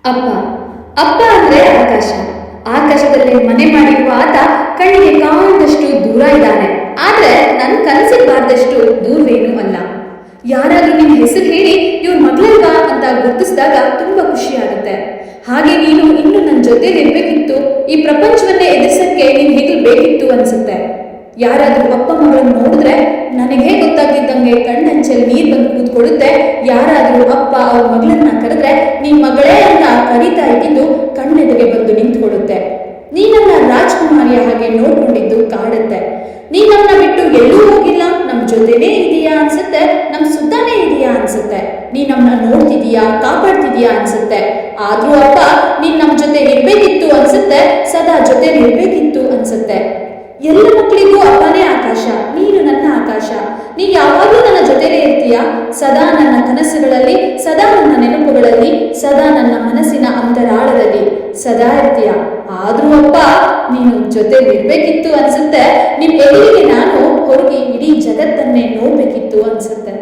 ಅಪ್ಪ ಅಪ್ಪ ಅಂದ್ರೆ ಆಕಾಶ. ಆಕಾಶದಲ್ಲಿ ಮನೆ ಮಾಡಿರುವ ಆತ ಕಣ್ಣಿಗೆ ಕಾಣದಷ್ಟು ದೂರ ಇದ್ದಾನೆ. ಆದ್ರೆ ನನ್ನ ಕನಸಿಗೆ ಬಾರದಷ್ಟು ದೂರವೇನೂ ಅಲ್ಲ. ಯಾರಾದ್ರೂ ನಿನ್ನ ಹೆಸರು ಹೇಳಿ ಇವ್ರ ಮಗಳಲ್ವಾ ಅಂತ ಗುರ್ತಿಸಿದಾಗ ತುಂಬಾ ಖುಷಿ ಆಗುತ್ತೆ. ಹಾಗೆ ನೀನು ಇನ್ನು ನನ್ನ ಜೊತೆಲಿ ಇರ್ಬೇಕಿತ್ತು, ಈ ಪ್ರಪಂಚವನ್ನೇ ಎದುರಿಸಕ್ಕೆ ನೀನ್ ಹೆಗಲು ಬೇಕಿತ್ತು ಅನ್ಸುತ್ತೆ. ಯಾರಾದ್ರೂ ಅಪ್ಪ ಮಗಳನ್ನು ನೋಡಿದ್ರೆ ನನಗೆ ಗೊತ್ತಾಗ್ತಿದ್ದಂಗೆ ಕಣ್ಣಂಚಲ್ಲಿ ನೀರ್ ಬಂದು ಕೂತ್ಕೊಳ್ಳುತ್ತೆ. ಯಾರಾದ್ರೂ ಅಪ್ಪ ಅವ್ರ ಮಗಳನ್ನ ಕರೆದ್ರೆ ನೀನ್ ಮಗಳೇ ಅಂತ ಕರೀತಾ ಇದ್ದಿದ್ದು ಕಣ್ಣೆದುರಿಗೆ ಬಂದು ನಿಂತ್ಕೊಳ್ಳುತ್ತೆ. ನೀನನ್ನ ರಾಜ್ಕುಮಾರಿಯ ಹಾಗೆ ನೋಡ್ಕೊಂಡಿದ್ದು ಕಾಡುತ್ತೆ. ನೀನನ್ನ ಬಿಟ್ಟು ಎಲ್ಲೂ ಹೋಗಿಲ್ಲ, ನಮ್ ಜೊತೆನೇ ಇದೀಯಾ ಅನ್ಸುತ್ತೆ, ನಮ್ ಸುತ್ತಾನೇ ಇದೀಯಾ ಅನ್ಸುತ್ತೆ. ನೀ ನಮ್ಮನ್ನ ನೋಡ್ತಿದೀಯಾ, ಕಾಪಾಡ್ತಿದೀಯಾ ಅನ್ಸುತ್ತೆ. ಆದ್ರೂ ಅಪ್ಪ ನೀನ್ ನಮ್ ಜೊತೆ ಇರ್ಬೇಕಿತ್ತು ಅನ್ಸುತ್ತೆ, ಸದಾ ಜೊತೆ ಇರ್ಬೇಕಿತ್ತು ಅನ್ಸುತ್ತೆ. ಎಲ್ಲ ಮಕ್ಕಳಿಗೂ ಅಪ್ಪನೇ ಆಕಾಶ, ನೀನು ನನ್ನ ಆಕಾಶ. ನೀನು ಯಾವಾಗಲೂ ನನ್ನ ಜೊತೆಲೇ ಇರ್ತೀಯ, ಸದಾ ನನ್ನ ಕನಸುಗಳಲ್ಲಿ, ಸದಾ ನನ್ನ ನೆನಪುಗಳಲ್ಲಿ, ಸದಾ ನನ್ನ ಮನಸ್ಸಿನ ಅಂತರಾಳದಲ್ಲಿ ಸದಾ ಇರ್ತೀಯ. ಆದ್ರೂ ಅಪ್ಪ ನೀನು ಜೊತೆಲಿ ಇರ್ಬೇಕಿತ್ತು ಅನ್ಸುತ್ತೆ. ನಿಮ್ ಎದುರಿಗೆ ನಾನು ಹೊರಗೆ ಇಡೀ ಜಗತ್ತನ್ನೇ ನೋಡ್ಬೇಕಿತ್ತು ಅನ್ಸುತ್ತೆ.